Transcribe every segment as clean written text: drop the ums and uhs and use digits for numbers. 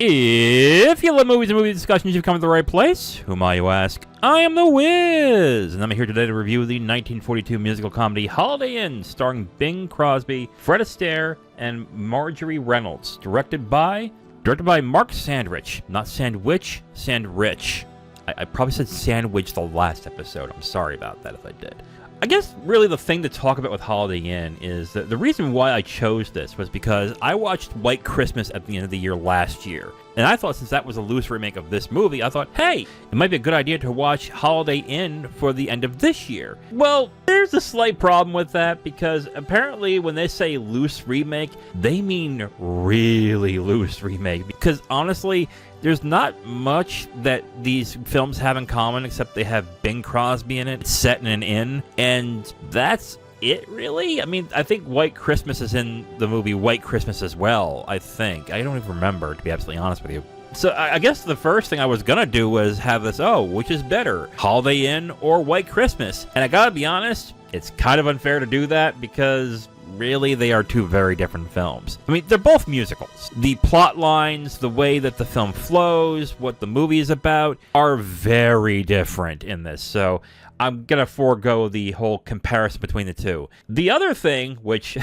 If you love movies and movie discussions, you've come to the right place. Who am I, you ask? I am The Wiz, and I'm here today to review the 1942 musical comedy Holiday Inn, starring Bing Crosby, Fred Astaire, and Marjorie Reynolds, directed by Mark Sandrich. Not Sandwich, Sandrich. I probably said sandwich the last episode. I'm sorry about that if I did. I guess really the thing to talk about with Holiday Inn is that the reason why I chose this was because I watched White Christmas at the end of the year last year. And I thought since that was a loose remake of this movie, I thought, hey, it might be a good idea to watch Holiday Inn for the end of this year. Well, there's a slight problem with that because apparently when they say loose remake, they mean really loose remake. Because honestly, there's not much that these films have in common except they have Bing Crosby in it. It's set in an inn, and that's it, really? I mean, I think White Christmas is in the movie White Christmas as well, I think. I don't even remember, to be absolutely honest with you. So I guess the first thing I was gonna do was have this, which is better, Holiday Inn or White Christmas? And I gotta be honest, it's kind of unfair to do that because really, they are two very different films. I mean, they're both musicals. The plot lines, the way that the film flows, what the movie is about, are very different in this. So I'm going to forego the whole comparison between the two. The other thing, which,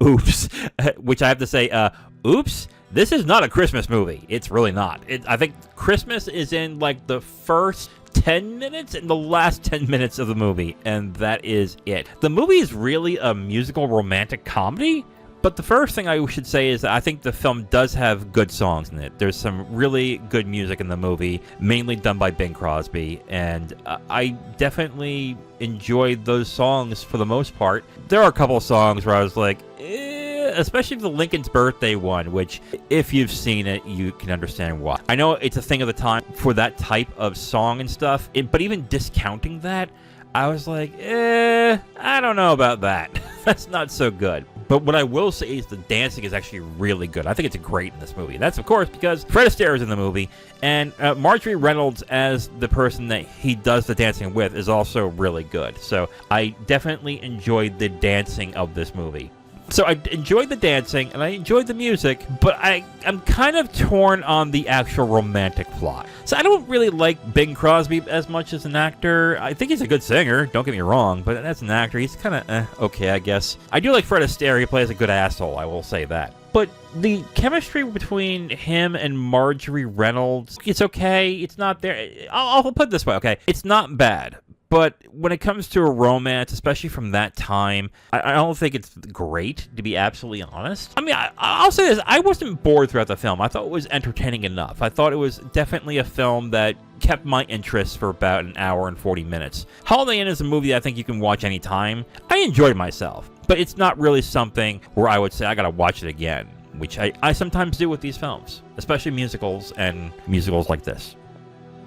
oops, which I have to say, oops, this is not a Christmas movie. It's really not. I think Christmas is in, like, the first 10 minutes and the last 10 minutes of the movie, and that is it. The movie is really a musical romantic comedy, but the first thing I should say is that I think the film does have good songs in it. There's some really good music in the movie, mainly done by Bing Crosby, and I definitely enjoyed those songs for the most part. There are a couple of songs where I was like, especially the Lincoln's Birthday one, which, if you've seen it, you can understand why. I know it's a thing of the time for that type of song and stuff, but even discounting that, I was like, I don't know about that. That's not so good. But what I will say is the dancing is actually really good. I think it's great in this movie. That's, of course, because Fred Astaire is in the movie, and Marjorie Reynolds as the person that he does the dancing with is also really good. So I definitely enjoyed the dancing of this movie. So I enjoyed the dancing, and I enjoyed the music, but I'm kind of torn on the actual romantic plot. So I don't really like Bing Crosby as much as an actor. I think he's a good singer, don't get me wrong, but as an actor, he's kind of okay, I guess. I do like Fred Astaire. He plays a good asshole, I will say that. But the chemistry between him and Marjorie Reynolds, it's okay. It's not there. I'll put it this way, okay? It's not bad. But when it comes to a romance, especially from that time, I don't think it's great, to be absolutely honest. I mean, I'll say this. I wasn't bored throughout the film. I thought it was entertaining enough. I thought it was definitely a film that kept my interest for about an hour and 40 minutes. Holiday Inn is a movie that I think you can watch anytime. I enjoyed myself, but it's not really something where I would say I gotta watch it again, which I sometimes do with these films, especially musicals and musicals like this.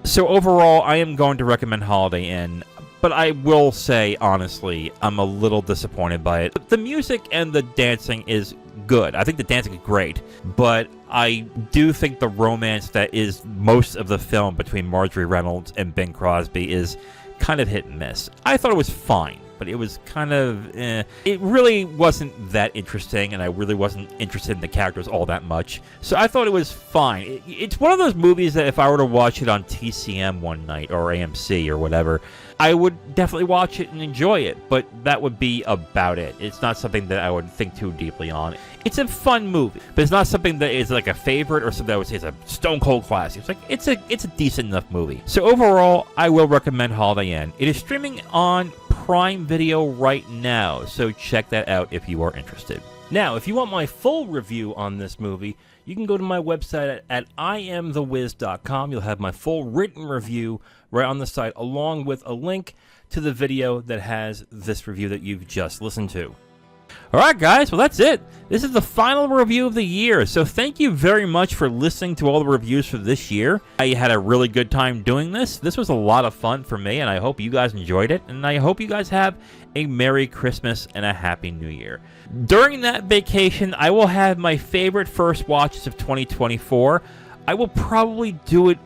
So overall, I am going to recommend Holiday Inn, but I will say, honestly, I'm a little disappointed by it. The music and the dancing is good. I think the dancing is great, but I do think the romance that is most of the film between Marjorie Reynolds and Bing Crosby is kind of hit and miss. I thought it was fine, but it was kind of, It really wasn't that interesting, and I really wasn't interested in the characters all that much. So I thought it was fine. It's one of those movies that if I were to watch it on TCM one night, or AMC, or whatever, I would definitely watch it and enjoy it, but that would be about it. It's not something that I would think too deeply on. It's a fun movie, but it's not something that is like a favorite or something I would say is a stone cold classic. It's like it's a decent enough movie. So overall, I will recommend Holiday Inn. It is streaming on Prime Video right now, so check that out if you are interested. Now, if you want my full review on this movie, you can go to my website at IamTheWiz.com. You'll have my full written review right on the site, along with a link to the video that has this review that you've just listened to. Alright guys, well that's it. This is the final review of the year, so thank you very much for listening to all the reviews for this year. I had a really good time doing this. This was a lot of fun for me, and I hope you guys enjoyed it, and I hope you guys have a Merry Christmas and a Happy New Year. During that vacation, I will have my favorite first watches of 2024. I will probably do it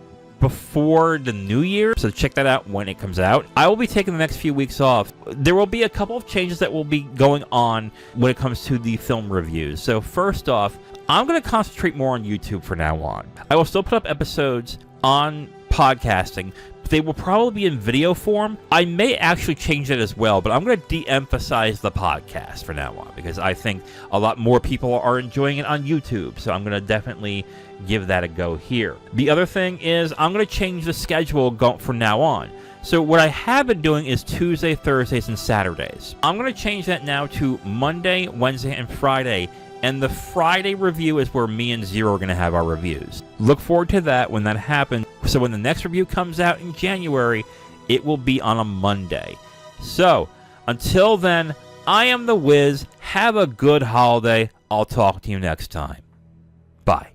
before the new year, so check that out when it comes out. I will be taking the next few weeks off. There will be a couple of changes that will be going on when it comes to the film reviews. So first off, I'm going to concentrate more on YouTube from now on. I will still put up episodes on podcasting. They will probably be in video form. I may actually change that as well, but I'm going to de-emphasize the podcast from now on because I think a lot more people are enjoying it on YouTube, so I'm going to definitely give that a go here. The other thing is I'm going to change the schedule from now on. So what I have been doing is Tuesday, Thursdays, and Saturdays. I'm going to change that now to Monday, Wednesday, and Friday. And the Friday review is where me and Zero are going to have our reviews. Look forward to that when that happens. So when the next review comes out in January, it will be on a Monday. So until then, I am the Wiz. Have a good holiday. I'll talk to you next time. Bye.